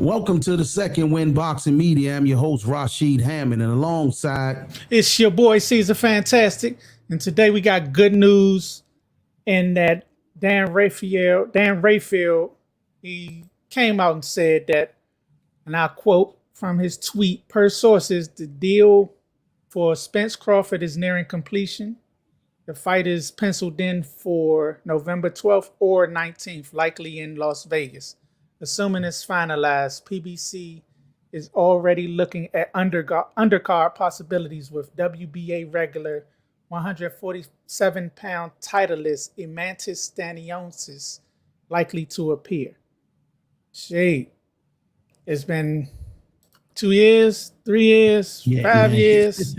Welcome to the Second Win Boxing Media. I'm your host, Rashid Hammond, and alongside... It's your boy, Caesar Fantastic. And today we got good news in that Dan Rayfield, he came out and said that, and I quote from his tweet, per sources, the deal for Spence Crawford is nearing completion. The fight is penciled in for November 12th or 19th, likely in Las Vegas. Assuming it's finalized, PBC is already looking at undercard possibilities with WBA regular 147-pound titleist Emantis Stanionis likely to appear. Shit, it's been 2 years, 3 years, 5 years.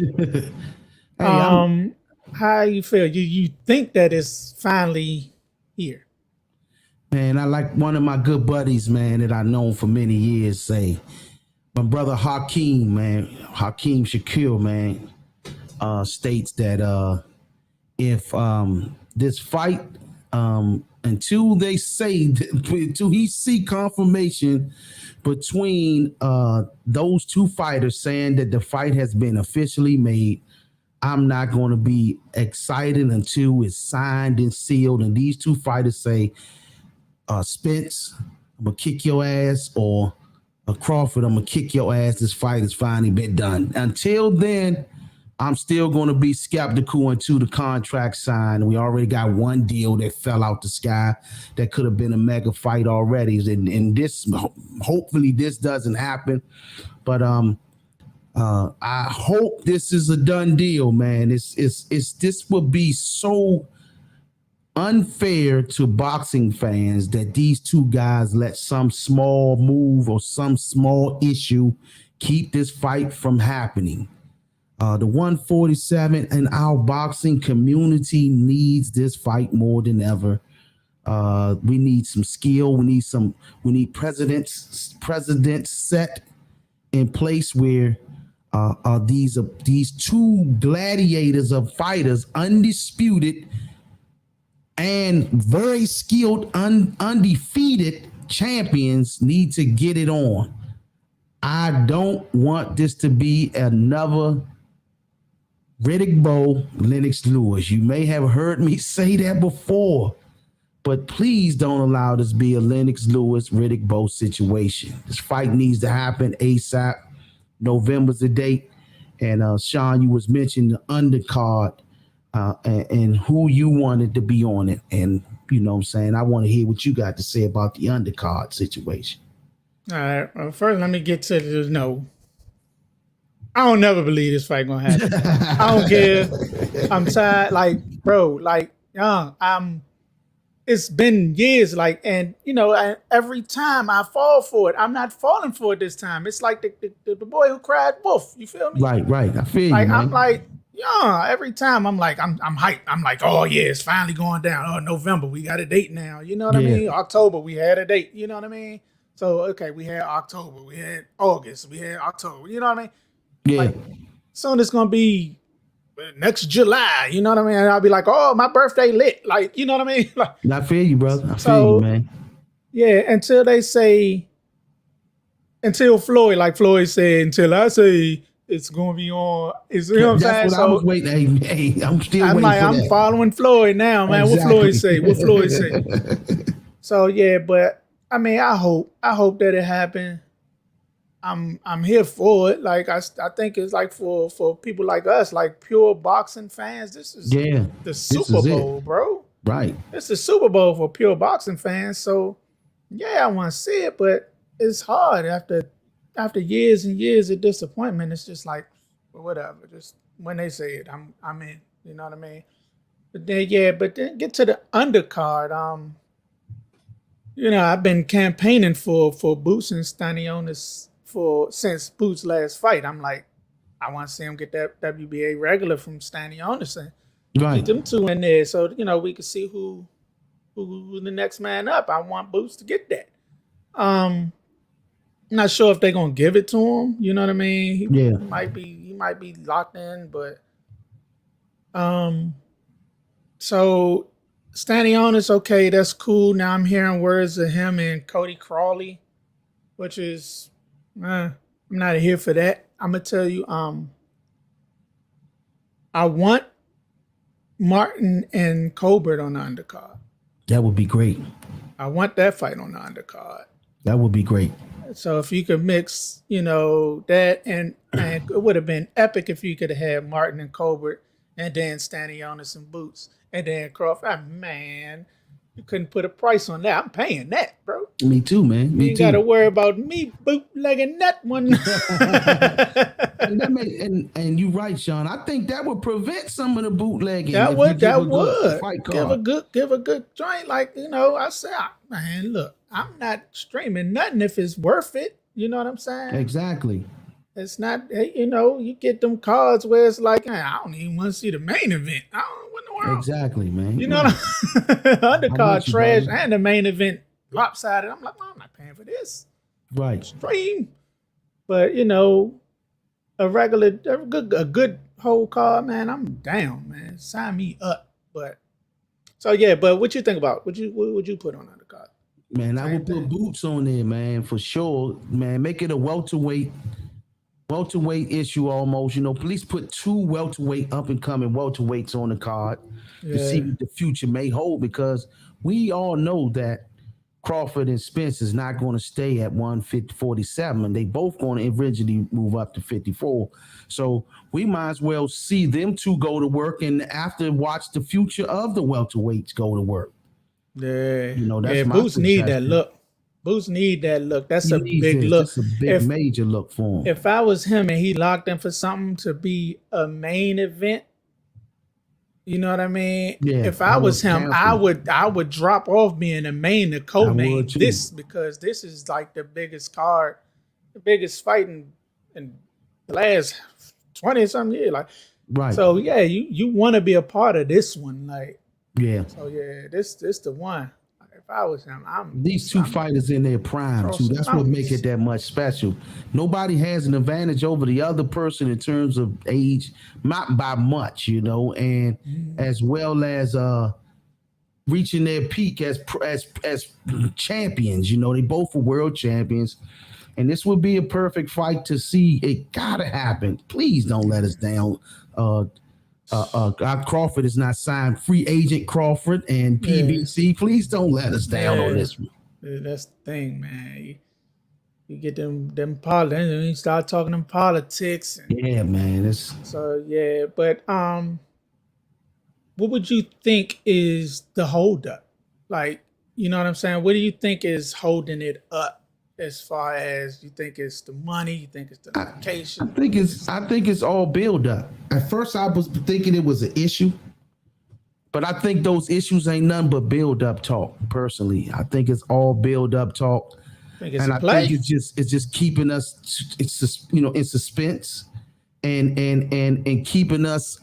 How you feel? You think that it's finally here? Man, I like one of my good buddies, man, that I've known for many years say, my brother Hakeem Shaquille, man, states that if this fight, until he see confirmation between those two fighters saying that the fight has been officially made, I'm not going to be excited until it's signed and sealed. And these two fighters say, Spence, I'm going to kick your ass, or Crawford, I'm going to kick your ass. This fight has finally been done. Until then, I'm still going to be skeptical until the contract signed. We already got one deal that fell out the sky that could have been a mega fight already. And this, hopefully this doesn't happen. But I hope this is a done deal, man. This would be so unfair to boxing fans that these two guys let some small move or some small issue keep this fight from happening. The 147 and our boxing community needs this fight more than ever. We need some skill. We need presidents set in place where these two gladiators of fighters, undisputed and very skilled, undefeated champions, need to get it on. I don't want this to be another Riddick Bowe, Lennox Lewis. You may have heard me say that before, but please don't allow this to be a Lennox Lewis, Riddick Bowe situation. This fight needs to happen ASAP. November's the date. And Sean, you was mentioning the undercard and who you wanted to be on it. And you know what I'm saying? I want to hear what you got to say about the undercard situation. All right. Well, first, let me get to the no. I don't never believe this fight gonna happen. I don't care. I'm tired. Like, bro, it's been years, and every time I fall for it, I'm not falling for it this time. It's like the boy who cried wolf. You feel me? Right. I feel you, man. I'm like, every time I'm like, I'm hyped. I'm like, oh yeah, it's finally going down. Oh, November, we got a date now. You know what I mean? October, we had a date. You know what I mean? So okay, we had October, we had August, we had October. You know what I mean? Yeah. Like, soon it's gonna be next July. You know what I mean? And I'll be like, oh, my birthday lit. Like, you know what I mean? Like, I feel you, brother. I feel you, man. Yeah, until Floyd, like Floyd said, until I say it's gonna be on. You know what I'm saying? What I was waiting. Hey, I'm still waiting like, for I'm that. following Floyd now, man. Exactly. What Floyd say? So yeah, but I mean, I hope that it happened. I'm here for it. Like I think it's like for people like us, like pure boxing fans. This is the Super Bowl, bro. Right. It's the Super Bowl for pure boxing fans. So yeah, I want to see it, but it's hard after years and years of disappointment. It's just like, well, whatever. Just when they say it, I'm in. You know what I mean? But then get to the undercard. I've been campaigning for Boots and Stanionis since Boots' last fight. I'm like, I want to see him get that WBA regular from Stanionis and get them two in there, so we can see who the next man up. I want Boots to get that. I'm not sure if they're gonna give it to him. You know what I mean? He might be locked in, but so Stanionis, okay, that's cool. Now I'm hearing words of him and Cody Crawley which is I'm not here for that. I'm gonna tell you, I want Martin and Colbert on the undercard. That would be great. I want that fight on the undercard. That would be great. So if you could mix, that and it would have been epic if you could have had Martin and Colbert and then Stanionis and Boots and then Crawford. Man, you couldn't put a price on that. I'm paying that, bro. Me too, man. You Me ain't too. got to worry about me bootlegging that one. And you're right, Sean. I think that would prevent some of the bootlegging. That if would you give a good fight card. give a good joint. Like, I say, man, look, I'm not streaming nothing if it's worth it. You know what I'm saying? Exactly. It's not, you get them cards where it's like, I don't even want to see the main event. I don't what in the world. Exactly, man. You know what undercard you, trash brother. and the main event lopsided. I'm like, well, I'm not paying for this. Right. Stream. But a good whole card, man, I'm down, man. Sign me up. But what you think about? What would you put on undercard? Man, I would put Boots on there, man, for sure. Man, make it a welterweight issue almost. Please put 2 welterweight up and coming welterweights on the card to see what the future may hold, because we all know that Crawford and Spence is not going to stay at 147, and they both going to eventually move up to 54. So we might as well see them 2 go to work, and after watch the future of the welterweights go to work. Yeah, that's my Boots need that look. Boots need that look. That's a big look. That's a big major look for him. If I was him and he locked in for something to be a main event, you know what I mean? Yeah, if I was him, I would drop off being a main to co-main because this is like the biggest card, the biggest fight in the last 20-something years. Like, right. So you want to be a part of this one, like. Yeah. So this the one. If I was him, these 2 fighters in their prime too. That's what make it that much special. Nobody has an advantage over the other person in terms of age, not by much, and as well as reaching their peak as champions. They both were world champions, and this would be a perfect fight to see. It gotta happen. Please don't let us down. Crawford is not signed. Free agent Crawford and PBC. Yeah. Please don't let us down on this one. That's the thing, man. You get them politics, and you start talking them politics. Man. But what would you think is the holdup? Like, you know what I'm saying? What do you think is holding it up? As far as you think it's the money, you think it's the location? I think it's all build up. At first I was thinking it was an issue, but I think those issues ain't nothing but build up talk. Personally, I think it's all build up talk. Think it's just keeping us in suspense and keeping us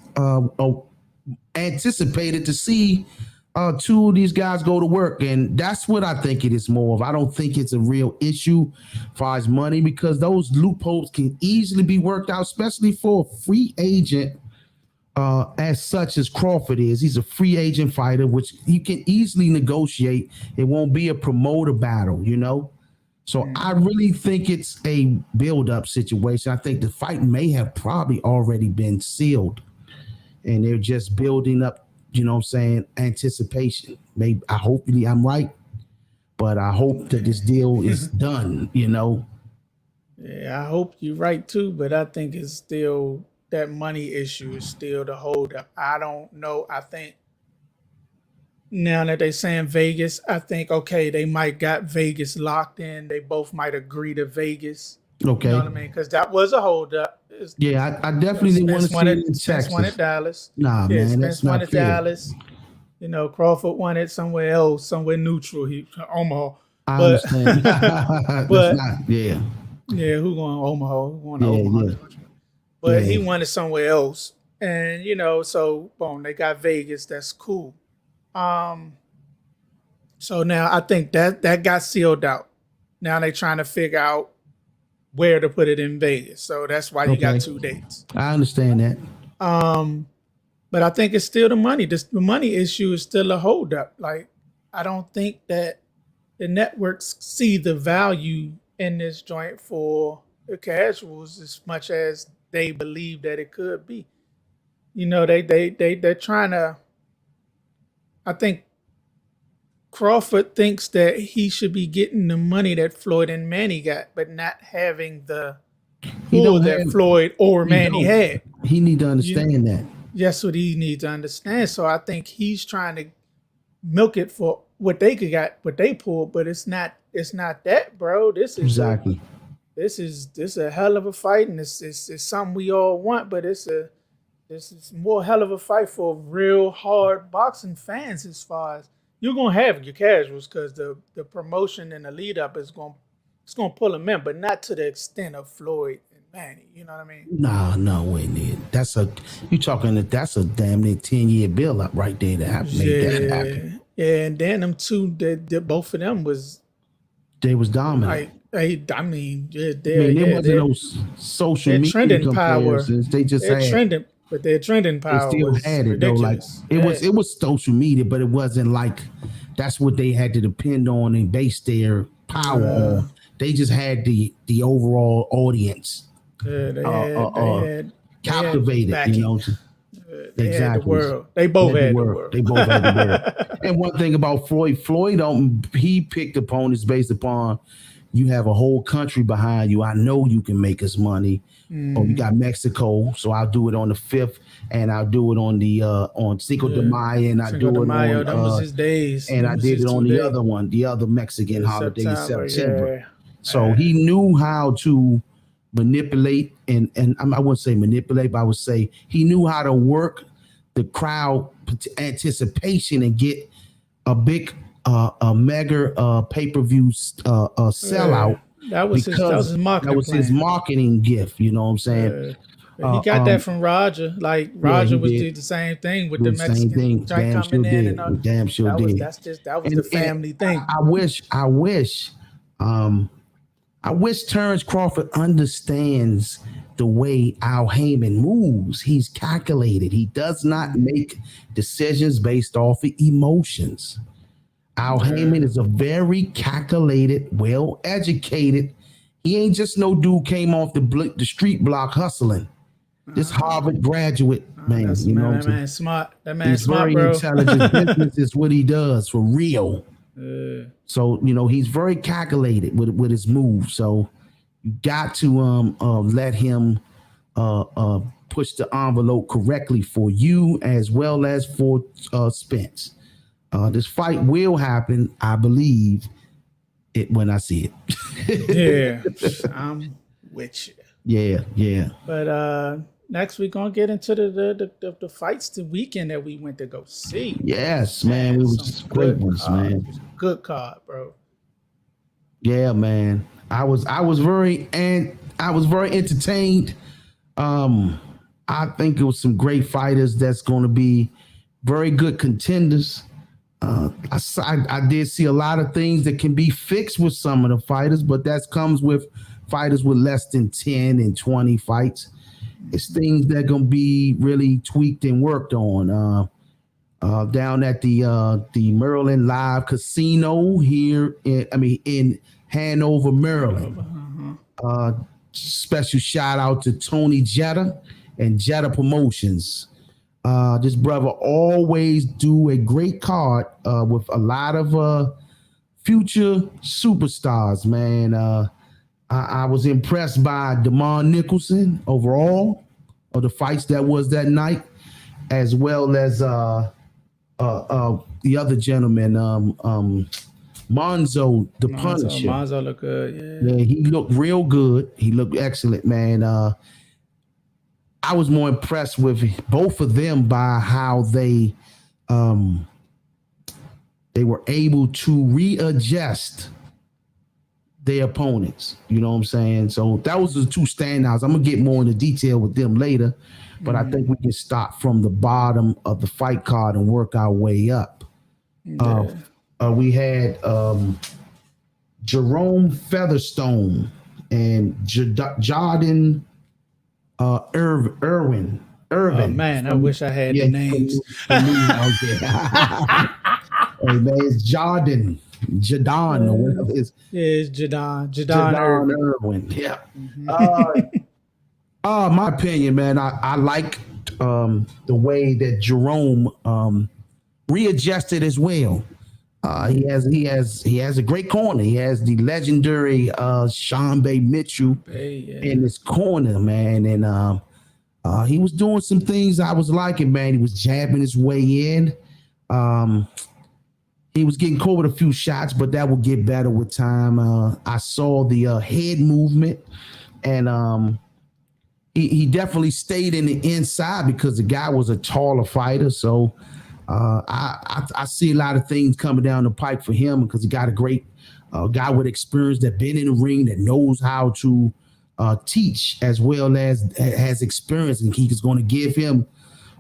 anticipated to see 2 of these guys go to work, and that's what I think it is more of. I don't think it's a real issue as far as money, because those loopholes can easily be worked out, especially for a free agent as such as Crawford is. He's a free agent fighter, which he can easily negotiate. It won't be a promoter battle, So I really think it's a build-up situation. I think the fight may have probably already been sealed, and they're just building up, anticipation. Maybe hopefully I'm right, but I hope that this deal is done, Yeah, I hope you're right too, but I think it's still that money issue is still the holdup. I don't know. I think now that they're saying Vegas, I think they might got Vegas locked in. They both might agree to Vegas. Okay. You know what I mean? Because that was a holdup. I definitely didn't want to see it in Texas. Spence wanted Dallas. Nah, man, Spence that's not wanted fair. Dallas. Crawford wanted somewhere else, somewhere neutral. Omaha. I understand. but yeah, who going to Omaha? Who going to Omaha? Yeah. But he wanted somewhere else, and so boom, they got Vegas. That's cool. So now I think that got sealed out. Now they're trying to figure out where to put it in Vegas. So that's why you got 2 dates. I understand that. But I think it's still the money. The money issue is still a holdup. Like, I don't think that the networks see the value in this joint for the casuals as much as they believe that it could be. You know, they're trying to. I think Crawford thinks that he should be getting the money that Floyd and Manny got, but not having the He pull don't that have. Floyd or He Manny don't. had. He need to You, understand that. that's what he needs to understand. So I think he's trying to milk it for what they could got, what they pulled, but it's not. It's not that, bro. Exactly. This is a hell of a fight, and it's something we all want, but this is more hell of a fight for real hard boxing fans. As far as you're gonna have your casuals, because the promotion and the lead up is gonna pull them in, but not to the extent of Floyd and Manny. You know what I mean? Nah, no way near. That's a you talking that that's a damn near 10-year bill up right there to have made that happen. Yeah, and then them two, both of them was They was dominant. I mean, There wasn't no social their media trending power, comparisons. They just had. trending, but their trending They power still was had it though. Like ridiculous. it was social media, but it wasn't like that's what they had to depend on and base their power on. They just had the overall audience They had captivated, backing. you know. They Exactly. had the world. They both had the world. They both had the world. And one thing about Floyd he picked opponents based upon you have a whole country behind you. I know you can make us money. Oh, we got Mexico, so I'll do it on the 5th, and I'll do it on the on Cinco de Mayo, and I do it Mayo, on them was his days. and Them I was did his it on 2 the days. other one, the other Mexican holiday in September. Yeah. So he knew how to manipulate, and I wouldn't say manipulate, but I would say he knew how to work the crowd anticipation and get a big a mega pay-per-view sellout. That was his marketing. That was plan. his marketing gift. You know what I'm saying? He got that from Roger. Like Roger did the same thing with the Mexican joint coming in, and all. Damn sure did. That was the family thing. I wish Terence Crawford understands the way Al Heyman moves. He's calculated. He does not make decisions based off of emotions. Al Heyman is a very calculated, well-educated. He ain't just no dude came off the street block hustling. This Harvard graduate, man. You know, that man smart. That man he's smart, very bro. intelligent. Business is what he does for real. So he's very calculated with his moves. So you got to let him push the envelope correctly for you as well as for Spence. This fight will happen, I believe it when I see it. Yeah, I'm with you. Yeah. But next we're gonna get into the fights the weekend that we went to go see. Yes, man. It was great ones, man. Good card, bro. Yeah, man. I was very entertained. I think it was some great fighters that's going to be very good contenders. I did see a lot of things that can be fixed with some of the fighters, but that comes with fighters with less than 10 and 20 fights. It's things that are going to be really tweaked and worked on. Down at the Maryland Live Casino here in Hanover, Maryland. Special shout out to Tony Jetta and Jetta Promotions. This brother always do a great card with a lot of future superstars, man. I was impressed by Damon Nicholson overall of the fights that was that night, as well as the other gentleman, Monzo, the Punisher. Monzo looked good, yeah. He looked real good. He looked excellent, man. I was more impressed with both of them by how they were able to readjust their opponents. You know what I'm saying? So that was the two standouts. I'm gonna get more into detail with them later, but I think we can start from the bottom of the fight card and work our way up. We had Jerome Featherstone and Jordan Irvin. Oh man, I wish I had the names. Hey man, it's Jordan. Jadon or whatever his Yeah, it's Jadon Jadon Irving. Irwin. Yeah. Mhm. My opinion, man, I like the way that Jerome readjusted as well. He has a great corner. He has the legendary Sean Bay Mitchell Hey, yeah. in his corner, man, and he was doing some things I was liking, man. He was jabbing his way in. Um, he was getting caught with a few shots, but that will get better with time. I saw the head movement, and he definitely stayed in the inside because the guy was a taller fighter. So I see a lot of things coming down the pike for him because he got a great guy with experience that been in the ring that knows how to teach as well as has experience, and he's going to give him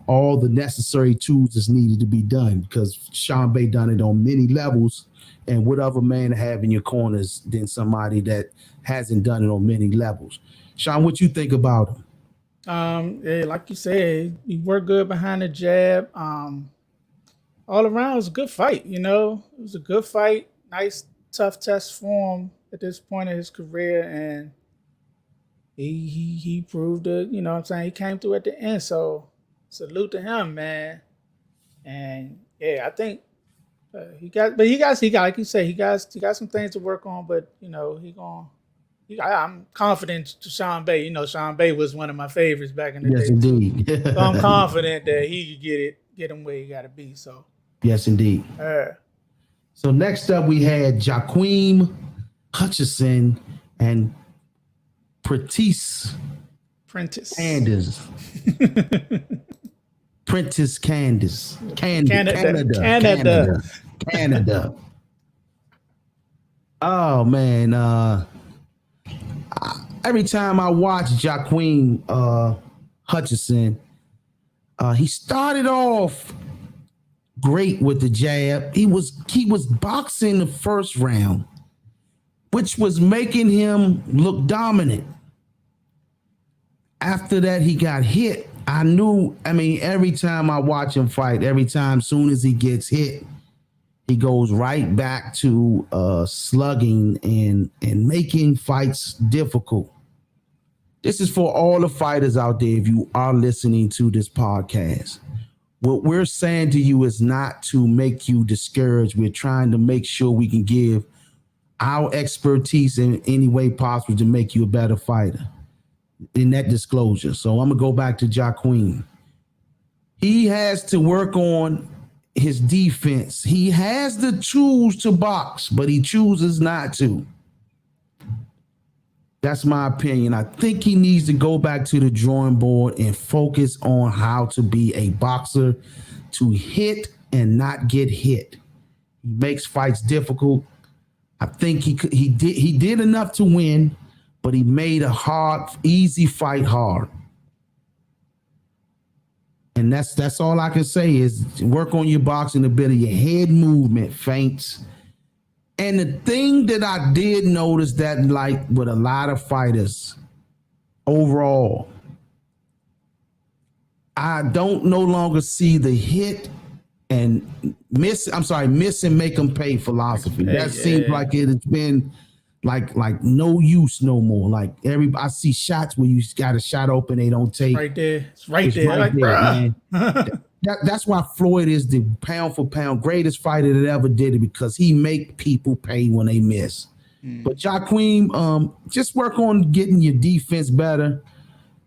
all the necessary tools that's needed to be done because Sean Bay done it on many levels. And what other man to have in your corners than somebody that hasn't done it on many levels? Sean, what you think about him? Yeah, like you said, he worked good behind the jab. All around, it was a good fight. It was a good fight. Nice, tough test for him at this point in his career, and he proved it. You know what I'm saying? He came through at the end, so salute to him, man. And yeah, I think he got like you say, he got some things to work on, but he going. I'm confident to Sean Bay. Sean Bay was one of my favorites back in the Yes, day too. indeed. So I'm confident that he could get him where he got to be. So, Yes, indeed. uh, So next up, we had Jaquim Hutchison and Prentice Prentice, Candace. Prentice Candace. Canada. Canada. Oh man. Every time I watch Jaquim Hutchison, he started off great with the jab. He was boxing the first round, which was making him look dominant. After that, he got hit. Every time I watch him fight, every time soon as he gets hit, he goes right back to slugging and making fights difficult. This is for all the fighters out there if you are listening to this podcast. What we're saying to you is not to make you discouraged. We're trying to make sure we can give our expertise in any way possible to make you a better fighter in that disclosure. So I'm going to go back to Jaquim. He has to work on his defense. He has the tools to box, but he chooses not to. That's my opinion. I think he needs to go back to the drawing board and focus on how to be a boxer, to hit and not get hit. He makes fights difficult. I think he did enough to win, but he made a easy fight hard. And that's all I can say is work on your boxing ability, your head movement, feints. And the thing that I did notice that like with a lot of fighters overall, I don't no longer see the hit and miss and make them pay philosophy. That seems like it has been like no use no more. Like I see shots where you got a shot open, they don't take. Right there. It's right there. Right Like, there, bruh. That's why Floyd is the pound for pound greatest fighter that ever did it because he make people pay when they miss. But Jaquim, just work on getting your defense better.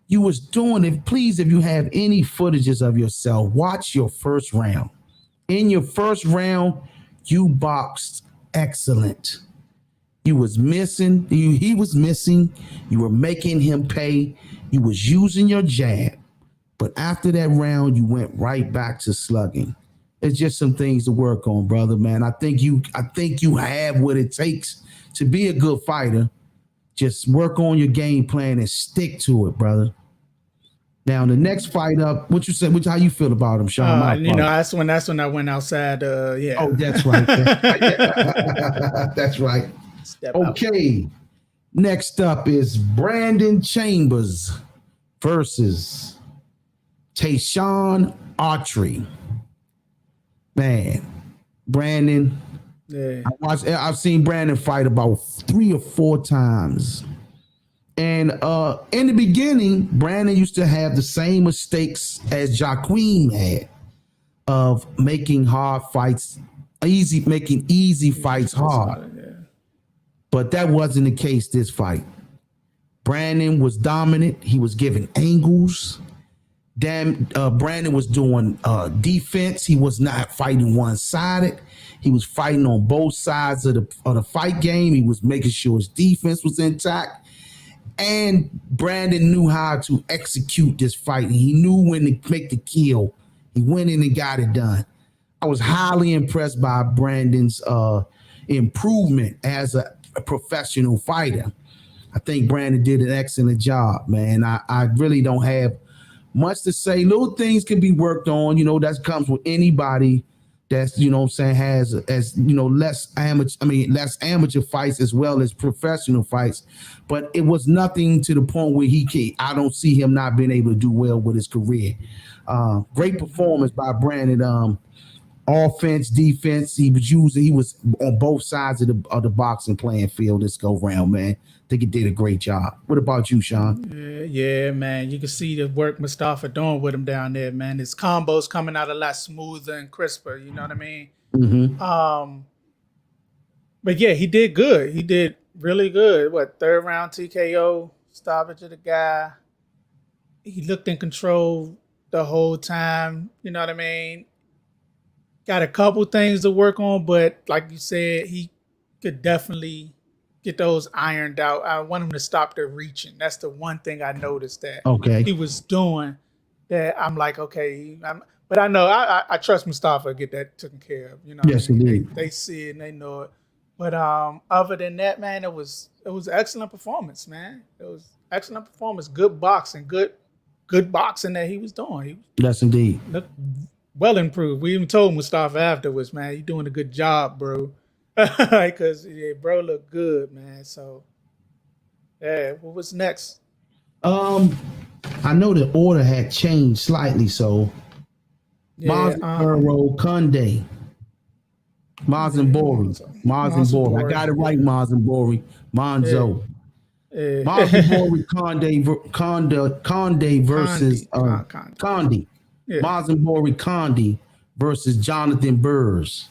You was doing it. Please, if you have any footages of yourself, watch your first round. In your first round, you boxed excellent. You was missing. He was missing. You were making him pay. You was using your jab. But after that round, you went right back to slugging. It's just some things to work on, brother, man. I think you have what it takes to be a good fighter. Just work on your game plan and stick to it, brother. Now, the next fight up, what you said, how you feel about him, Sean? That's when I went outside. Yeah. Oh, that's right. That's right. Step out. Okay. Next up is Brandon Chambers versus Tayshawn Autry. Man, Brandon, Yeah. I've seen Brandon fight about 3 or 4 times. And in the beginning, Brandon used to have the same mistakes as Jaquim had of making hard fights making easy fights hard. Yeah. But that wasn't the case this fight. Brandon was dominant. He was giving angles. Brandon was doing defense. He was not fighting one-sided. He was fighting on both sides of the fight game. He was making sure his defense was intact. And Brandon knew how to execute this fight. He knew when to make the kill. He went in and got it done. I was highly impressed by Brandon's improvement as a professional fighter. I think Brandon did an excellent job, man. I really don't have much to say. Little things can be worked on. That comes with anybody that's, what I'm saying, has less amateur fights as well as professional fights. But it was nothing to the point where I don't see him not being able to do well with his career. Great performance by Brandon. Offense, defense, he was on both sides of the boxing playing field this go round, man. I think he did a great job. What about you, Sean? Yeah, man. You can see the work Mustafa doing with him down there, man. His combos coming out a lot smoother and crisper. You know what I mean? Mm-hmm. But yeah, he did good. He did really good. Third round TKO, stoppage of the guy. He looked in control the whole time. You know what I mean? Got a couple things to work on, but like you said, he could definitely get those ironed out. I want him to stop the reaching. That's the one thing I noticed that Okay. he was doing that I'm like, okay. But I know I trust Mustafa to get that taken care of. You know, Yes, indeed. they see it and they know it. But other than that, man, it was excellent performance, man. It was excellent performance. Good boxing, good boxing that he was doing. Yes, indeed. Looked well improved. We even told Mustafa afterwards, man, you're doing a good job, bro. Because bro looked good, man. So yeah, what was next? I know the order had changed slightly, so Errol Conde. Mazenbori. I got it right, Mazenbori. Monzo. Mazenbori Conde versus Condi. Yeah. Mazenbori Condi versus Jonathan Burrs.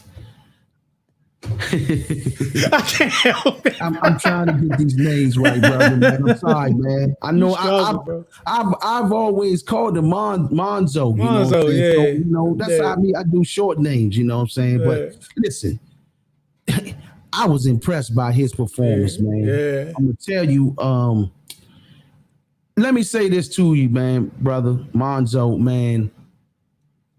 I can't help it. I'm trying to get these names right, brother. Man. I'm sorry, man. I know I've always called him Monzo. Yeah. So, that's how I do short names. You know what I'm saying? Yeah. But listen, I was impressed by his performance, man. Yeah. I'm gonna tell you. Let me say this to you, man, brother Monzo, man.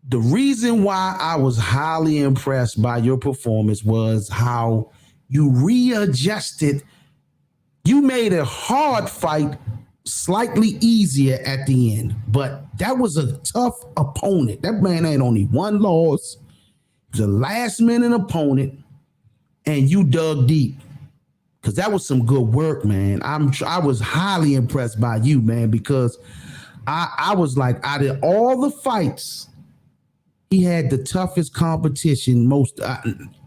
The reason why I was highly impressed by your performance was how you readjusted. You made a hard fight slightly easier at the end, but that was a tough opponent. That man had only one loss. He was a last-minute opponent, and you dug deep because that was some good work, man. I was highly impressed by you, man, because I was like, out of all the fights, he had the toughest competition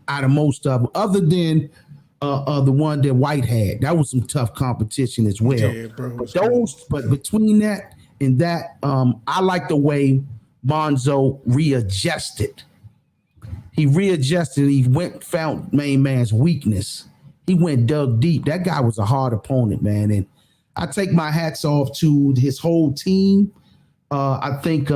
out of most of them, other than the one that White had. That was some tough competition as well. Yeah, bro, but between that and that, I like the way Monzo readjusted. He readjusted. He found main man's weakness. He dug deep. That guy was a hard opponent, man. And I take my hats off to his whole team. I think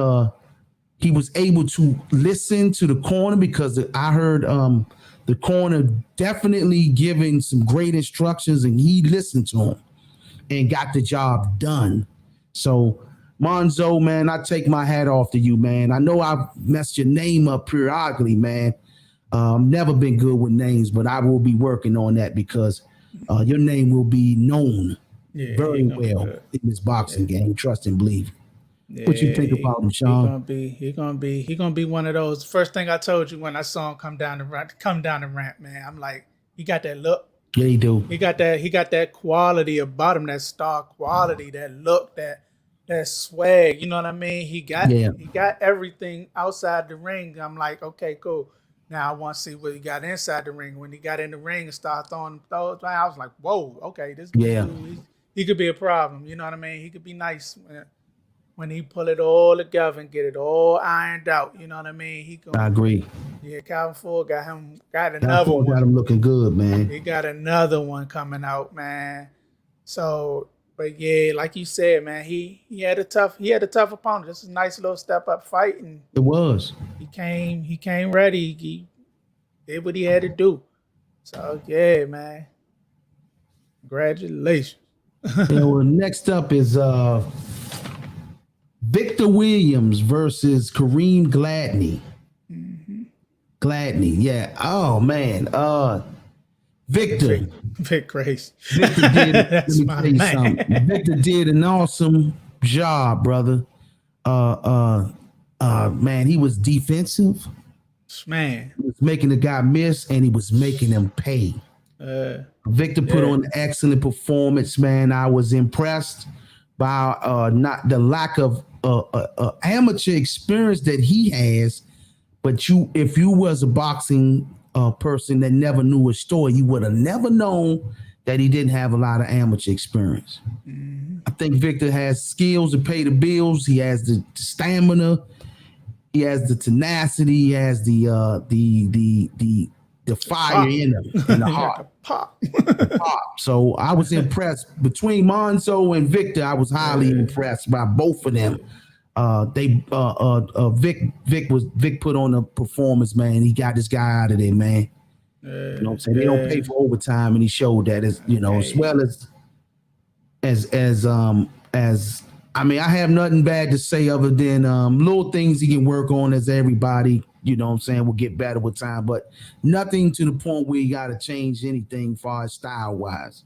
he was able to listen to the corner because I heard the corner definitely giving some great instructions, and he listened to him and got the job done. So, Monzo, man, I take my hat off to you, man. I know I've messed your name up periodically, man. Never been good with names, but I will be working on that because your name will be known very well in this boxing game. Trust and believe. Yeah, what you think about him, Sean? He gonna be one of those. First thing I told you when I saw him come down the ramp, man. I'm like, he got that look. Yeah, he do. He got that quality about him, that star quality, that look, that swag. You know what I mean? He got everything outside the ring. I'm like, okay, cool. Now I want to see what he got inside the ring. When he got in the ring and started throwing throws, I was like, whoa, okay, this Yeah. dude, he could be a problem. You know what I mean? He could be nice when he pull it all together and get it all ironed out. You know what I mean? I agree. Yeah, Calvin Ford got That another Ford got one. him looking good, man. He got another one coming out, man. So, but yeah, like you said, man, he had a tough opponent. This is a nice little step up fight, and It was. he came ready. He did what he had to do. So yeah, man. Congratulations. Well, next up is Victor Williams versus Kareem Gladney. Gladney, yeah. Oh man. Victor. Vic Grace. Victor did That's let me my tell you man. something. Victor did an awesome job, brother. Man, he was defensive. Man. He was making the guy miss, and he was making him pay. Victor put on an excellent performance, man. I was impressed by not the lack of amateur experience that he has. But if you was a boxing person that never knew his story, you would have never known that he didn't have a lot of amateur experience. I think Victor has skills to pay the bills. He has the stamina. He has the tenacity. He has the fire in him, in the heart. Pop. Pop. So I was impressed. Between Monzo and Victor, I was highly impressed by both of them. Vic put on a performance, man. He got this guy out of there, man. You know what I'm saying? They don't pay for overtime, and he showed that as well as I mean, I have nothing bad to say other than little things he can work on as everybody, you know what I'm saying, will get better with time, but nothing to the point where you got to change anything far as style-wise.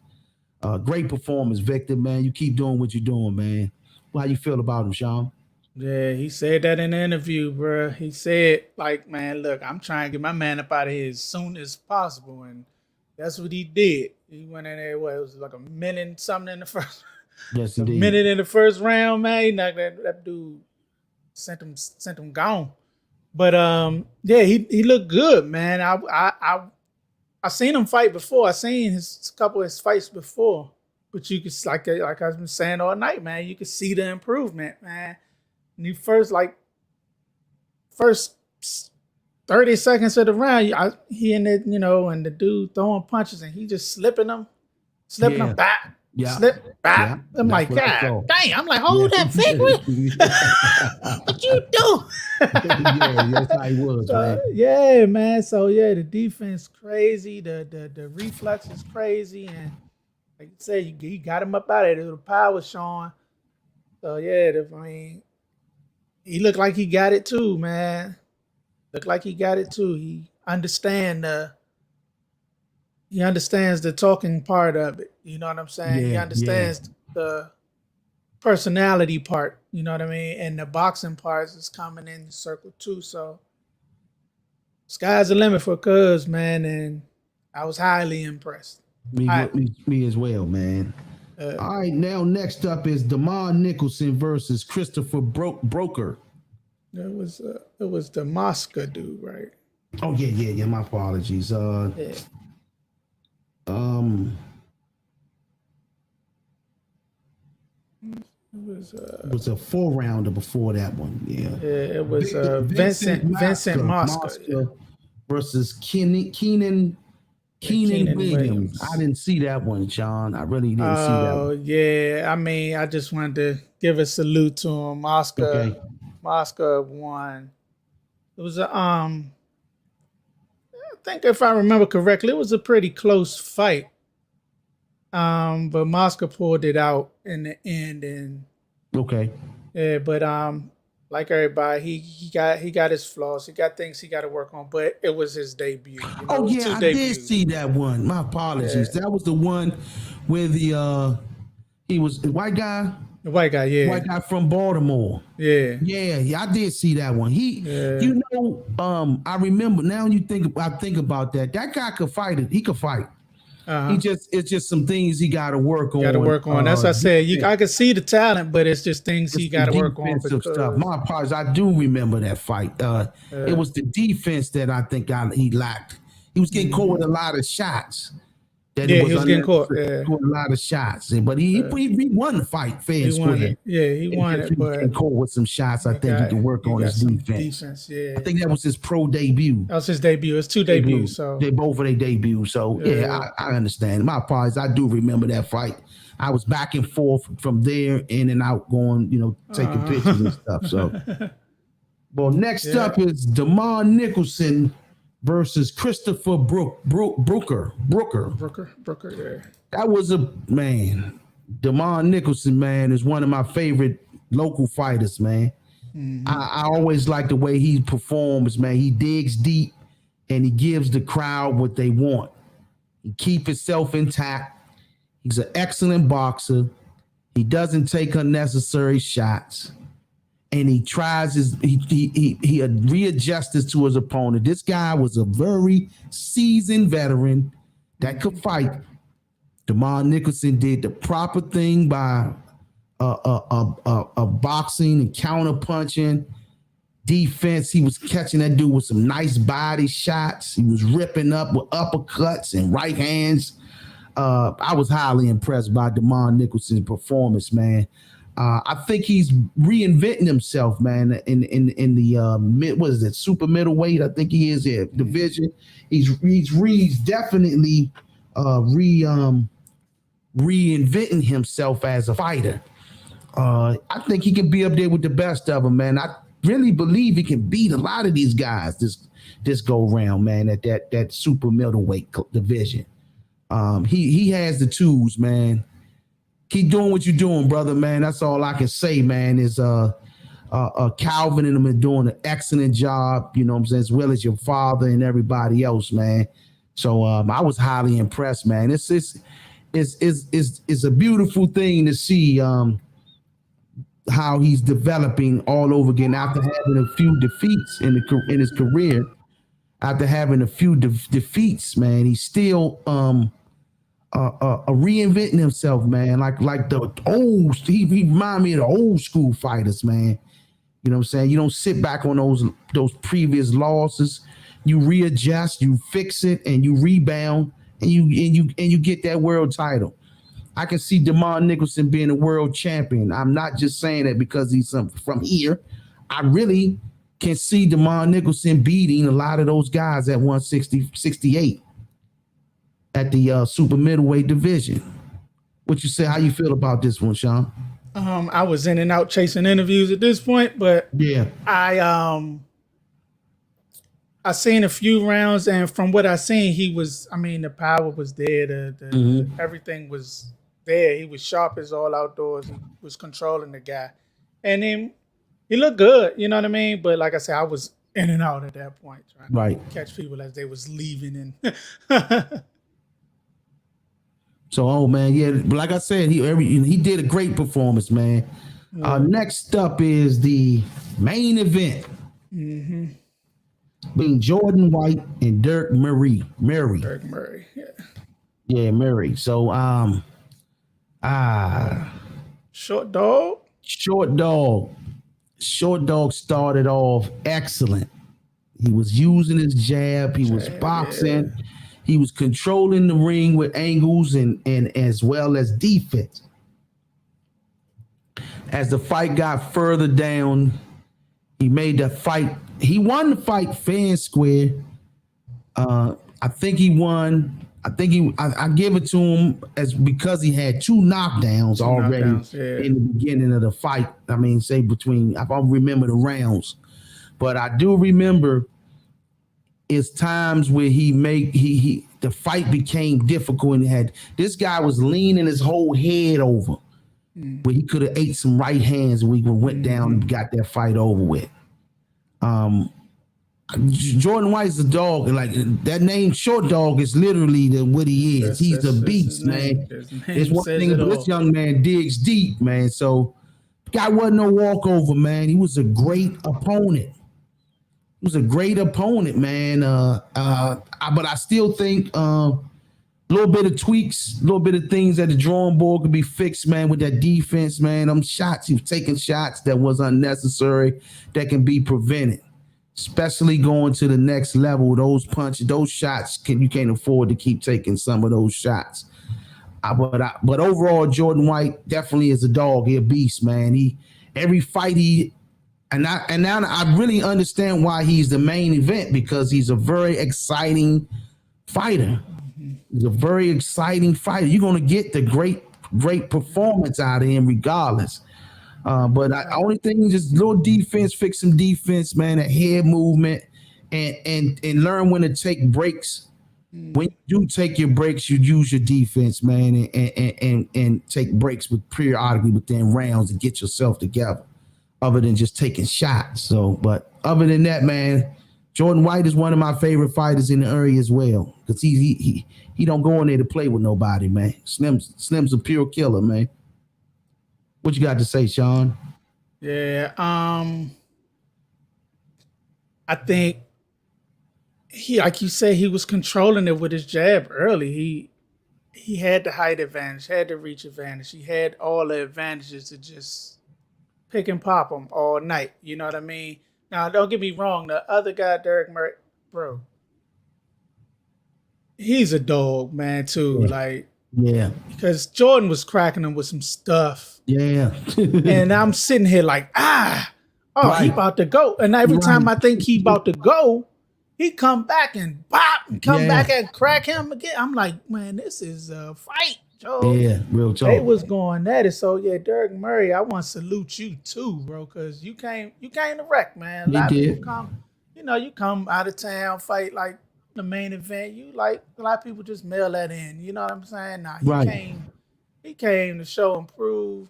Great performance, Victor, man. You keep doing what you're doing, man. How you feel about him, Sean? Yeah, he said that in the interview, bro. He said, like, man, look, I'm trying to get my man up out of here as soon as possible, and that's what he did. He went in there, it was like a minute something in the first. Yes, a indeed. minute in the first round, man. He knocked that dude sent him gone. But yeah, he looked good, man. I seen him fight before. I seen a couple of his fights before. But you could, like I've been saying all night, man, you could see the improvement, man. And he first 30 seconds of the round, he and the dude throwing punches and he just slipping them back. Yeah. Slip back. Yeah. I'm like, God dang. I'm like, hold that Vic. What you do? Yeah, that's how he was, man. Yeah, man. So yeah, the defense crazy. The reflex is crazy. And like you said, he got him up out of there. The power showing. So yeah, he looked like he got it too, man. Looked like he got it too. He understands the talking part of it. You know what I'm saying? Yeah, he understands the personality part. You know what I mean? And the boxing parts is coming in circle too. So sky's the limit for Cuz, man. And I was highly impressed. Me as well, man. All right, now next up is Damon Nicholson versus Christopher Broker. It was the Mosca dude, right? Oh yeah. My apologies. It was a 4-rounder before that one. Yeah. It was Vincent Mosca versus Keenan Williams. I didn't see that one, Sean. I really didn't see that one. Oh yeah. I mean, I just wanted to give a salute to him. Mosca won. It was I think if I remember correctly, it was a pretty close fight. But Mosca pulled it out in the end, and yeah, but like everybody, he got his flaws. He got things he got to work on, but it was his debut. I did see that one. My apologies. Yeah. That was the one where he was the white guy. The white guy, yeah. White guy from Baltimore. Yeah. Yeah, I did see that one. I remember now I think about that. That guy could fight it. He could fight. It's just some things he got to work Got to on. work on. That's what I said. I could see the talent, but it's just things It's he the got to work on defensive because stuff. My apologies. I do remember that fight. It was the defense that I think he lacked. He was getting caught with a lot of shots. That it yeah, was he was getting caught. unnecessary. Caught a lot of shots, but he won the fight fair He and won square. it. Yeah, he won it, He was but getting caught with some shots. I think he could work on his some defense. Yeah, I think that was his pro debut. that was his debut. It's 2 debuts. So they both of their debuts. So I understand. My apologies. I do remember that fight. I was back and forth from there, in and out, going, taking pictures and stuff. So, well, next up is DeMar Nicholson versus Christopher Brooker. Yeah. That was DeMar Nicholson, man, is one of my favorite local fighters, man. I always like the way he performs, man. He digs deep and he gives the crowd what they want. He keeps himself intact. He's an excellent boxer. He doesn't take unnecessary shots. And he tries he readjusts to his opponent. This guy was a very seasoned veteran that could fight. DeMar Nicholson did the proper thing by boxing and counter punching, defense. He was catching that dude with some nice body shots. He was ripping up with uppercuts and right hands. I was highly impressed by DeMar Nicholson's performance, man. I think he's reinventing himself, man. In the super middleweight? I think he is division. He's definitely reinventing himself as a fighter. I think he can be up there with the best of them, man. I really believe he can beat a lot of these guys this go round, man. At that super middleweight division. He has the tools, man. Keep doing what you're doing, brother, man. That's all I can say, man. Is Calvin and them are doing an excellent job, you know what I'm saying, as well as your father and everybody else, man. So I was highly impressed, man. It's a beautiful thing to see how he's developing all over again after having a few defeats in his career. After having a few defeats, man, he's still reinventing himself, man. Like the old, he remind me of the old school fighters, man. You know what I'm saying? You don't sit back on those previous losses. You readjust, you fix it, and you rebound, and you get that world title. I can see DeMar Nicholson being a world champion. I'm not just saying that because he's from here. I really can see DeMar Nicholson beating a lot of those guys at 160, 68 at the super middleweight division. What you say? How you feel about this one, Sean? I was in and out chasing interviews at this point, but yeah, I seen a few rounds, and from what I seen, the power was there, everything was there. He was sharp as all outdoors. He was controlling the guy, and then he looked good, you know what I mean? But like I said, I was in and out at that point, trying to catch people as they was leaving. And so, like I said, he did a great performance, man. Next up is the main event. Being Jordan White and Dirk Murray. Yeah, Murray. So, Short dog started off excellent. He was using his jab. He was boxing. Yeah. He was controlling the ring with angles and as well as defense. As the fight got further down, he made the fight. He won the fight fair and square. I think he won. I give it to him because he had two knockdowns already in the beginning of the fight. I mean, I don't remember the rounds, but I do remember it's times where the fight became difficult and this guy was leaning his whole head over, where he could have ate some right hands and we went down and got that fight over with. Jordan White's a dog. Like that name, Short Dog, is literally what he is. He's a beast, man. It's one thing, but this young man digs deep, man. So, guy wasn't no walkover, man. He was a great opponent. Man. But I still think little bit of tweaks, a little bit of things at the drawing board could be fixed, man, with that defense, man. Them shots, he was taking shots that was unnecessary that can be prevented. Especially going to the next level, those punches, those shots, you can't afford to keep taking some of those shots. But overall, Jordan White definitely is a dog. He a beast, man. Every fight now I really understand why he's the main event, because he's a very exciting fighter. He's a very exciting fighter. You're gonna get the great performance out of him regardless. But only thing is just little defense, fix some defense, man, a head movement, and learn when to take breaks. When you do take your breaks, you use your defense, man, and take breaks periodically within rounds to get yourself together, other than just taking shots. So, but other than that, man, Jordan White is one of my favorite fighters in the area as well, because he don't go in there to play with nobody, man. Slim's a pure killer, man. What you got to say, Sean? Yeah, I think like you say, he was controlling it with his jab early. He had the height advantage, had the reach advantage. He had all the advantages to just pick and pop him all night. You know what I mean? Now, don't get me wrong. The other guy, Derek Murray, bro, he's a dog, man, too. Yeah. Like, yeah, because Jordan was cracking him with some stuff. Yeah. And I'm sitting here like, right. He about to go. And every time I think he about to go, he come back and bop and come back and crack him again. I'm like, man, this is a fight, Joe. Yeah, real talk. They was going at it. So yeah, Derek Murray, I want to salute you too, bro, because you came to wreck, man. A lot of people come, you come out of town, fight like the main event. You like a lot of people just mail that in. You know what I'm saying? Nah, he came to show and prove,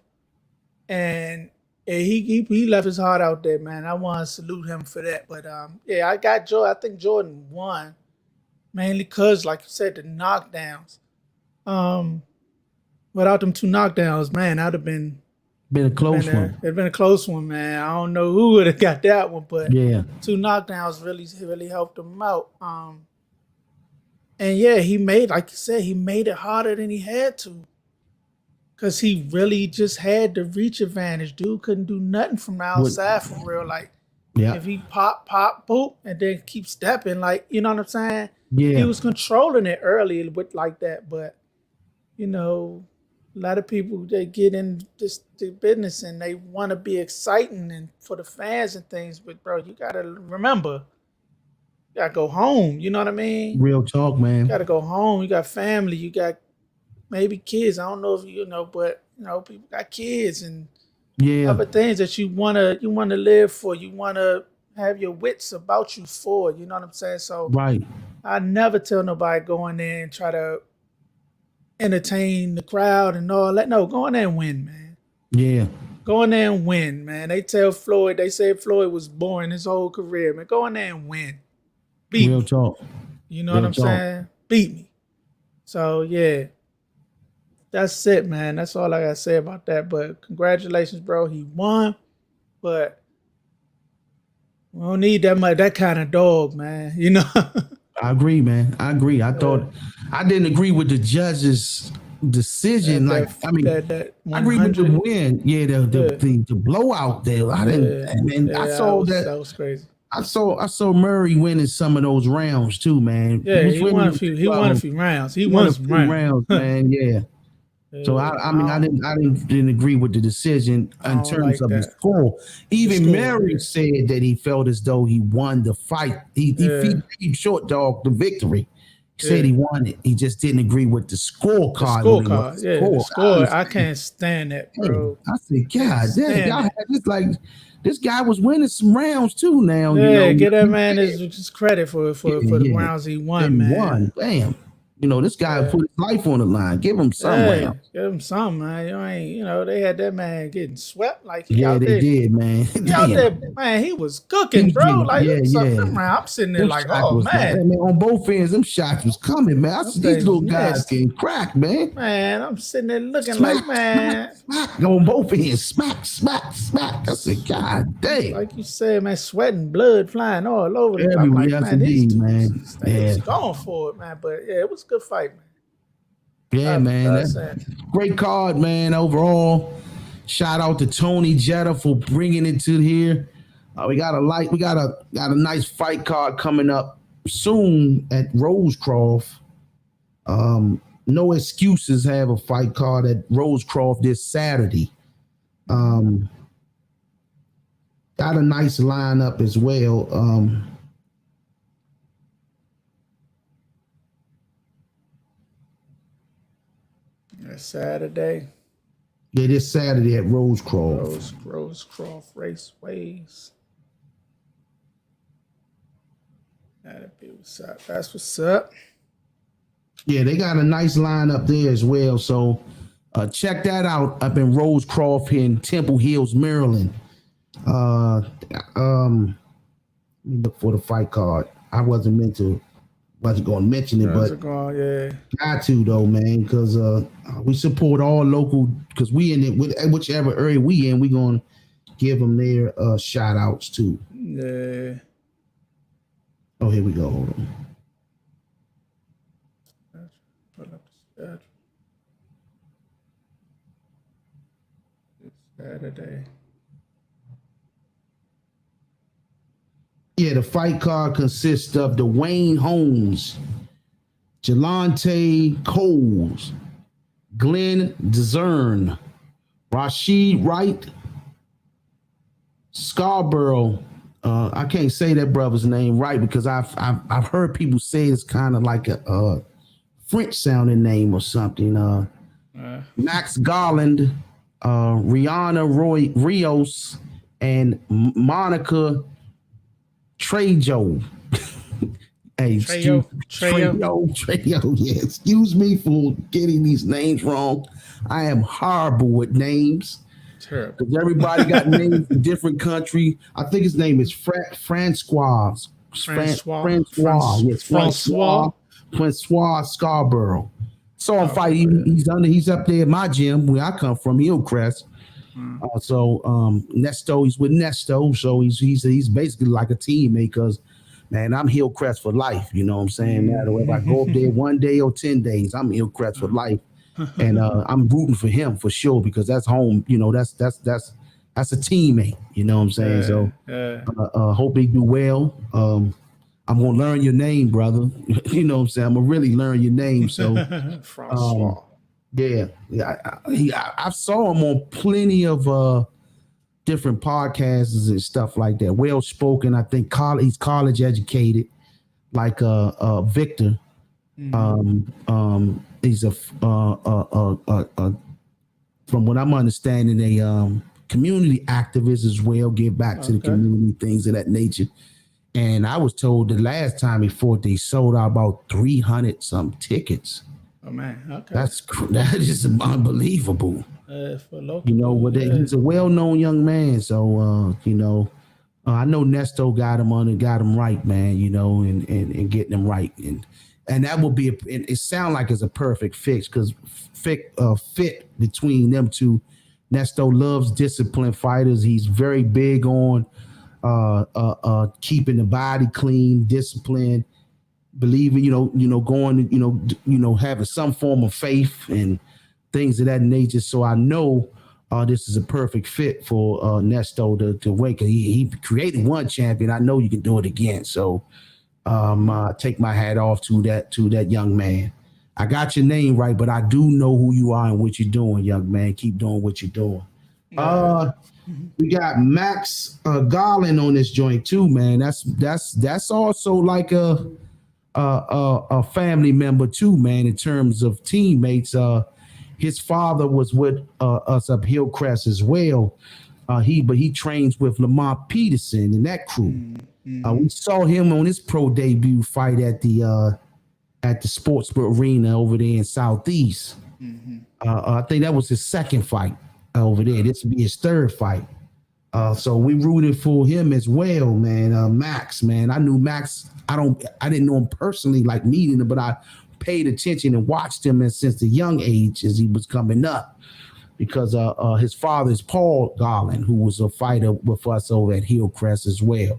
and he left his heart out there, man. I want to salute him for that. But I got Jordan. I think Jordan won mainly because, like you said, the knockdowns. Without them 2 knockdowns, man, that'd have been a close one. It'd been a close one, man. I don't know who would have got that one, but 2 knockdowns really helped him out. And yeah, he made, like you said, he made it harder than he had to. Because he really just had the reach advantage. Dude couldn't do nothing from outside for real. Like, if he pop, boop, and then keep stepping, like, you know what I'm saying? Yeah. He was controlling it early with like that. But, a lot of people, they get in this the business and they want to be exciting and for the fans and things. But, bro, you got to remember, you got to go home. You know what I mean? Real talk, man. You got to go home. You got family. You got maybe kids. I don't know if but people got kids and other things that you wanna live for. You wanna have your wits about you for. You know what I'm saying? So I never tell nobody go in there and try to entertain the crowd and all that. No, go in there and win, man. Yeah. Go in there and win, man. They say Floyd was boring his whole career, man. Go in there and win. Beat me. Talk. You know what I'm saying? Beat me. So yeah. That's it, man. That's all I gotta say about that. But congratulations, bro. He won. But we don't need that kind of dog, man. I agree, man. I agree. I thought I didn't agree with the judge's decision. I agree with the win. Yeah, the blowout there. I didn't. I saw that. That was crazy. I saw Murray winning some of those rounds too, man. Yeah, he won a few. He won a few rounds. He won a few rounds, man. Yeah. So I didn't agree with the decision in terms of the score. Even Mary said that he felt as though he won the fight. He short dog the victory. He said he won it. He just didn't agree with the scorecard. The score. I can't stand that, bro. I said, God damn, y'all had this like this guy was winning some rounds too. Now, give that man his credit for the rounds he won, man. Won, damn. This guy put his life on the line. Give him something. Give him something, man. You ain't, they had that man getting swept like he out there. Did, man. He out there, man. He was cooking, bro. Like I'm sitting there like, oh man. On both ends, them shots was coming, man. I see these little guys getting cracked, man. Man, I'm sitting there looking like, man. Smack on both ends. Smack. I said, God damn. Like you said, man, sweating, blood flying all over the place. Yes, indeed, man. He was going for it, man. But yeah, it was a good fight, man. Yeah, man. That's 100%. great card, man. Overall, shout out to Tony Jetta for bringing it to here. We got a nice fight card coming up soon at Rosecroft. No Excuses have a fight card at Rosecroft this Saturday. Got a nice lineup as well. Saturday. Yeah, this Saturday at Rosecroft. Rosecroft Raceways. That'll be what's up. That's what's up. Yeah, they got a nice lineup there as well. So check that out up in Rosecroft here in Temple Hills, Maryland. Let me look for the fight card. I wasn't going to mention it, but got to though, man, because we support all local. Because we in it, whichever area we in, we gonna give them their shout outs too. Yeah. Oh, here we go. Hold on. Put up the schedule. It's Saturday. Yeah, the fight card consists of Dwayne Holmes, Jelante Coles, Glenn DeZern, Rashid Wright, Scarborough. I can't say that brother's name right because I've heard people say it's kind of like a French sounding name or something. Max Garland, Rihanna Rios, and Monica Trejo. Hey, Trejo. Yeah, excuse me for getting these names wrong. I am horrible with names. Terrible. Because everybody got names in different country. I think his name is Francois. Francois Scarborough. Saw him fight. He's up there at my gym where I come from, Hillcrest. Nesto, he's with Nesto, so he's basically like a teammate because, man, I'm Hillcrest for life. You know what I'm saying? No matter whether I go up there 1 day or 10 days, I'm Hillcrest for life, and I'm rooting for him for sure because that's home. You know, that's a teammate. You know what I'm saying? Hope they do well. I'm gonna learn your name, brother. You know what I'm saying? I'm gonna really learn your name. So, Francois. Yeah, I saw him on plenty of different podcasts and stuff like that. Well spoken. I think he's college educated, like Victor. He's from what I'm understanding, a community activist as well. Give back to the community, things of that nature. And I was told the last time he fought, they sold out about 300 some tickets. Oh man, okay. That is unbelievable. For local, he's a well-known young man, so I know Nesto got him right, man. You know, and getting him right, and that will be it sounds like it's a perfect fix because fit between them two. Nesto loves disciplined fighters. He's very big on keeping the body clean, disciplined. Believing, going, having some form of faith and things of that nature. So I know this is a perfect fit for Nesto to wake. He created one champion. I know you can do it again. So take my hat off to that young man. I got your name right, but I do know who you are and what you're doing, young man. Keep doing what you're doing. We got Max Garland on this joint too, man. That's also like a family member too, man, in terms of teammates. His father was with us up Hillcrest as well. He trains with Lamont Peterson and that crew. We saw him on his pro debut fight at the sports arena over there in Southeast. I think that was his second fight over there. This would be his third fight. So we rooted for him as well, man. Max, man. I knew Max. I didn't know him personally, like meeting him, but I paid attention and watched him since a young age as he was coming up, because his father is Paul Garland, who was a fighter with us over at Hillcrest as well.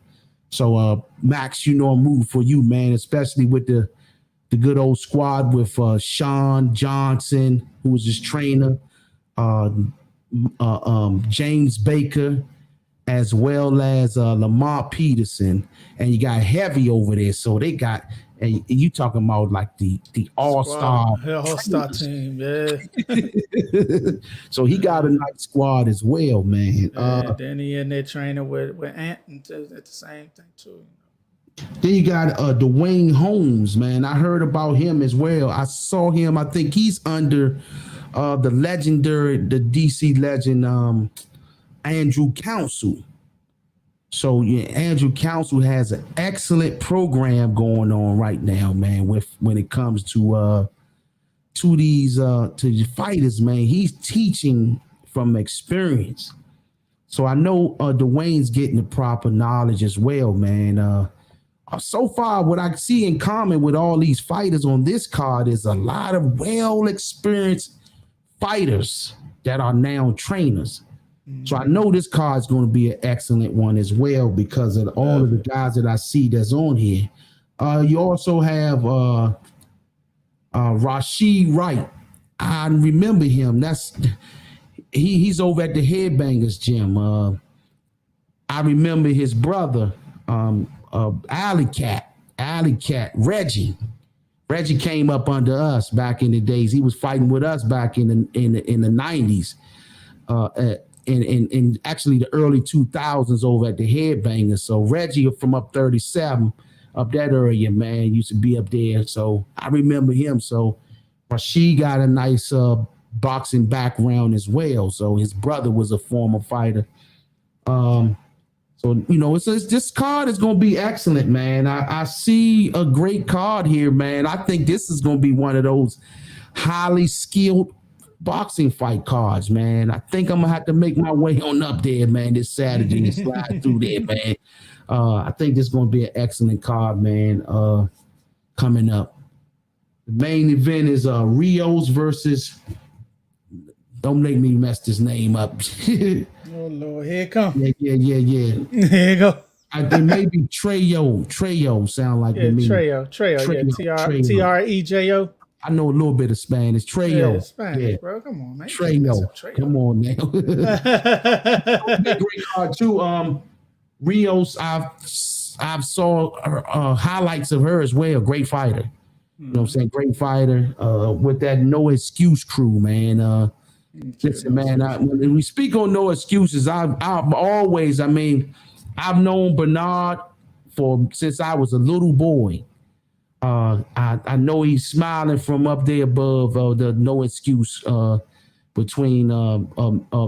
So Max, I'm rooting for you, man, especially with the the good old squad with Sean Johnson, who was his trainer, uh, James Baker, as well as Lamar Peterson, and you got Heavy over there. So they got, and you talking about like the all Squad, star all-star trainers. team, yeah. So he got a nice squad as well, man. Then he in there training with Ant and at the same thing too. Then you got Dwayne Holmes, man. I heard about him as well. I saw him. I think he's under the DC legend, Andrew Council. So yeah, Andrew Council has an excellent program going on right now, man. With when it comes to these fighters, man, he's teaching from experience. So I know Dwayne's getting the proper knowledge as well, man. So far, what I see in common with all these fighters on this card is a lot of well experienced fighters that are now trainers. So I know this card is going to be an excellent one as well because of all of the guys that I see that's on here. You also have Rashid Wright. I remember him. He's over at the Headbangers gym. I remember his brother, Alley Cat, Reggie. Reggie came up under us back in the days. He was fighting with us back in the 90s. In actually the early 2000s over at the Headbangers. So Reggie from up 37, up that area, man, used to be up there. So I remember him. So Rashid got a nice boxing background as well. So his brother was a former fighter. So, you know, it's this card is going to be excellent, man. I see a great card here, man. I think this is going to be one of those highly skilled boxing fight cards, man. I think I'm going to have to make my way on up there, man, this Saturday and slide through there, man. I think this is going to be an excellent card, man, coming up. The main event is Rios versus, don't make me mess this name up. Oh Lord, here it come. Yeah. Here you go. It may be Trejo sound like to me. Trejo, yeah, Trejo. I know a little bit of Spanish. Trejo. Yeah, Spanish, bro. Come on, man. Trejo. Come on now. Great card too. Rios, I've saw highlights of her as well. Great fighter. You know what I'm saying? Great fighter. With that No Excuse crew, man. Listen, man, when we speak on No Excuses, I've always, I've known Bernard since I was a little boy. I know he's smiling from up there above the No Excuse between Lamont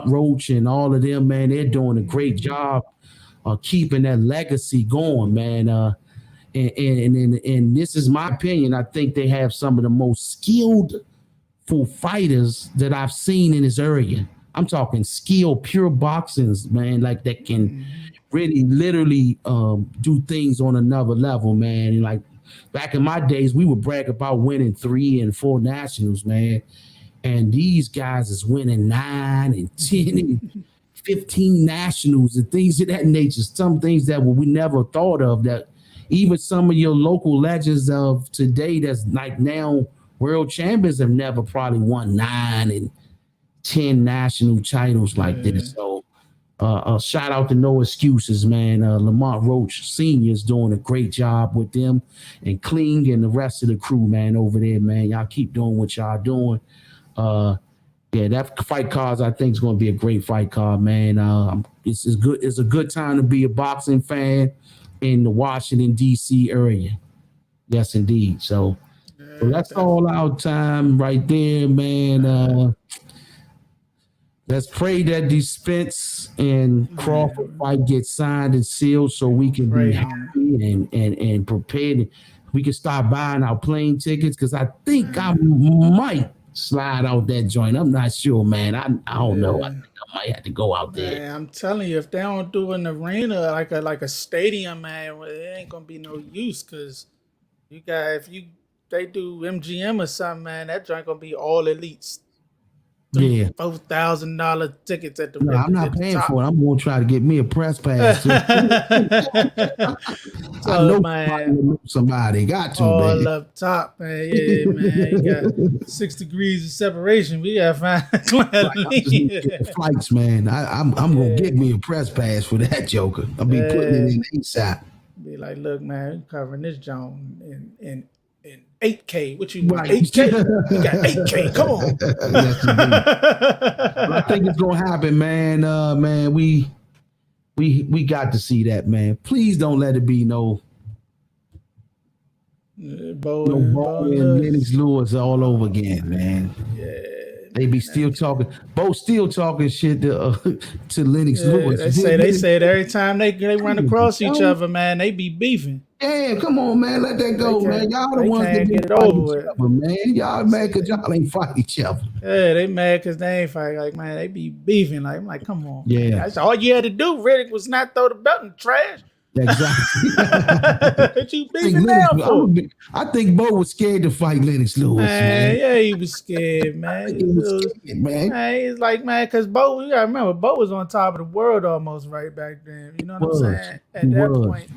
Roach and all of them, man. They're doing a great job keeping that legacy going, man. And this is my opinion. I think they have some of the most skilled fighters that I've seen in this area. I'm talking skilled, pure boxings, man, like that can really literally do things on another level, man. And like back in my days, we would brag about winning 3 and 4 nationals, man. And these guys is winning 9 and 10 and 15 nationals and things of that nature. Some things that we never thought of, that even some of your local legends of today that's like now world champions have never probably won 9 and 10 national titles like this. So shout out to No Excuses, man. Lamont Roach Sr. is doing a great job with them, and Kling and the rest of the crew, man, over there, man. Y'all keep doing what y'all doing. Yeah, that fight card I think is going to be a great fight card, man. It's good. It's a good time to be a boxing fan in the Washington D.C. area. Yes, indeed. So that's all our time right there, man. Let's pray that the Spence and Crawford fight get signed and sealed so we can be happy and prepared. We can start buying our plane tickets because I think I might slide out that joint. I'm not sure, man. I don't know. I think I might have to go out there. Man, I'm telling you, if they don't do an arena like a stadium, man, well, it ain't gonna be no use because if they do MGM or something, man, that joint gonna be all elites. Yeah. $4,000 tickets at the No, I'm not at the paying top. for it. I'm gonna try to get me a press pass too. I So know man, somebody got to, all man. up top, man. Yeah, man. You got 6 degrees of separation. We gotta find Right, I'm just need to get the flights, man. I'm gonna get me a press pass for that joker. I'll be putting it in ASAP. Be like, look, man, we covering this Joan in 8K. What you want? Right. 8K? You got 8K. Come on. Yes, indeed. But I think it's gonna happen, man. Man, we got to see that, man. Please don't let it be no Bo and Lennox Lewis all over again, man. Yeah. They be still talking. Bo still talking shit to Lennox Lewis. They say it every time they run across each other, man. They be beefing. Yeah, come on, man. Let that go, man. Y'all the ones that get it fight over each other, man. Y'all mad because y'all ain't fight each other. Yeah, they mad because they ain't fight. Like, man, they be beefing. Like, I'm like, come on. Yeah. Man. That's all you had to do, Riddick, was not throw the belt in the trash. Exactly. What you beefing now for? I think Bo was scared to fight Lennox Lewis, man. Yeah, he was scared, man. He was scared, man. He's like, man, because Bo, you gotta remember, Bo was on top of the world almost right back then. You know what I'm saying? At that point.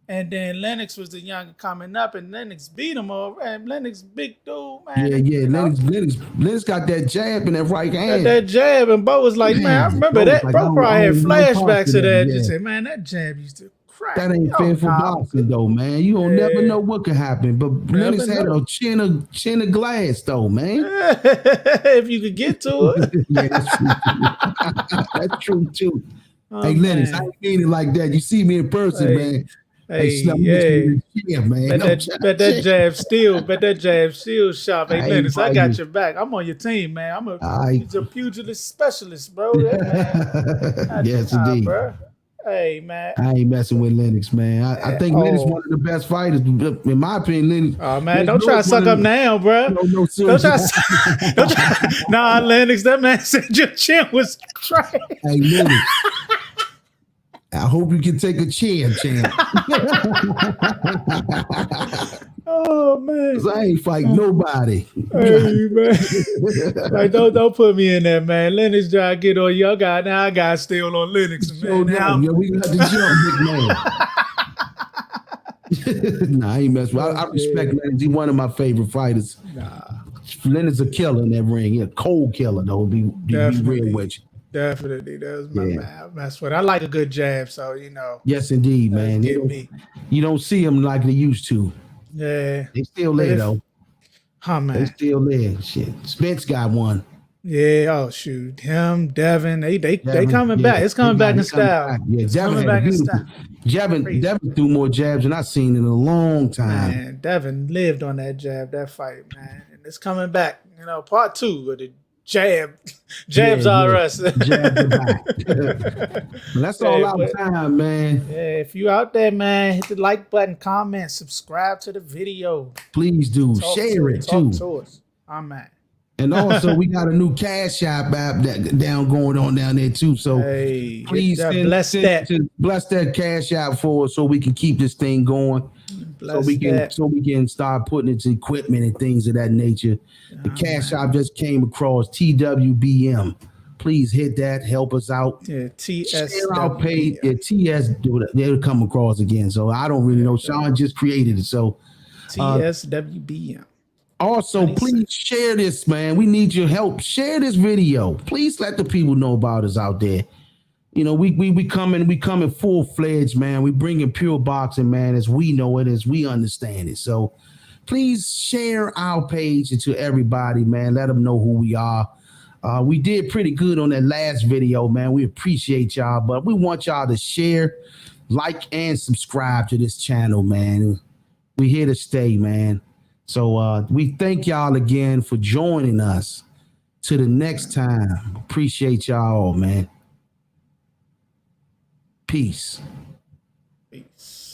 And then Lennox was the younger coming up, and Lennox beat him over. And Lennox big dude, man. Yeah. Lennox got that jab in that right hand. Got that jab, and Bo was like, man, I remember that. Bro probably had flashbacks of that. Just said, man, that jab used to crack. That ain't fair for boxing, though, man. You don't never know what could happen. But Lennox had a chin of glass, though, man. If you could get to it. Yeah, that's true. That's true too. Hey, Lennox, I ain't mean it like that. You see me in person, man. Hey, man. Bet that jab still sharp. Hey, Lennox, I got your back. I'm on your team, man. He's a pugilist specialist, bro. Yes, indeed. Bro. Hey, man. I ain't messing with Lennox, man. I think Lennox one of the best fighters. In my opinion, Lennox. Oh, man, don't try to suck up now, bro. Don't try. Nah, Lennox, that man said your chin was trash. Hey, Lennox. I hope you can take a champ. Oh man, 'cause I ain't fighting nobody. Hey man, like don't put me in there, man. Lennox try to get on you. I got still on Lennox, man. Yeah, we got to jump, big man. Nah, I ain't messing with. I respect Lennox. He's one of my favorite fighters. Lennox a killer in that ring. He a cold killer, though. Be real with you. Definitely, that's my man. That's what I like, a good jab. So Yes, indeed, man. You don't see them like they used to. Yeah, they still there though. Huh, man. They still there. Shit, Spence got one. Yeah. Oh shoot, him, Devin. They coming back. It's coming back in style. Yeah, Devin back in style. Devin threw more jabs than I've seen in a long time. Man, Devin lived on that jab, that fight, man, and it's coming back. Part 2 of the jabs are us. Jabs are back. That's all our time, man. Yeah, if you out there, man, hit the like button, comment, subscribe to the video. Please do. Share it too. Talk to us. I'm at. And also, we got a new Cash App app going on down there too. So please bless that Cash App for us so we can keep this thing going. So we can start putting its equipment and things of that nature. The Cash App just came across TWBM. Please hit that. Help us out. Yeah, TS. Share our page. Yeah, TS. They'll come across again. So I don't really know. Sean just created it. So TSWBM. Also, please share this, man. We need your help. Share this video. Please let the people know about us out there. We coming full-fledged, man. We bringing pure boxing, man, as we know it, as we understand it. So please share our page to everybody, man. Let them know who we are. We did pretty good on that last video, man. We appreciate y'all, but we want y'all to share, like, and subscribe to this channel, man. We here to stay, man. So we thank y'all again for joining us. Till the next time. Appreciate y'all, man. Peace. Peace.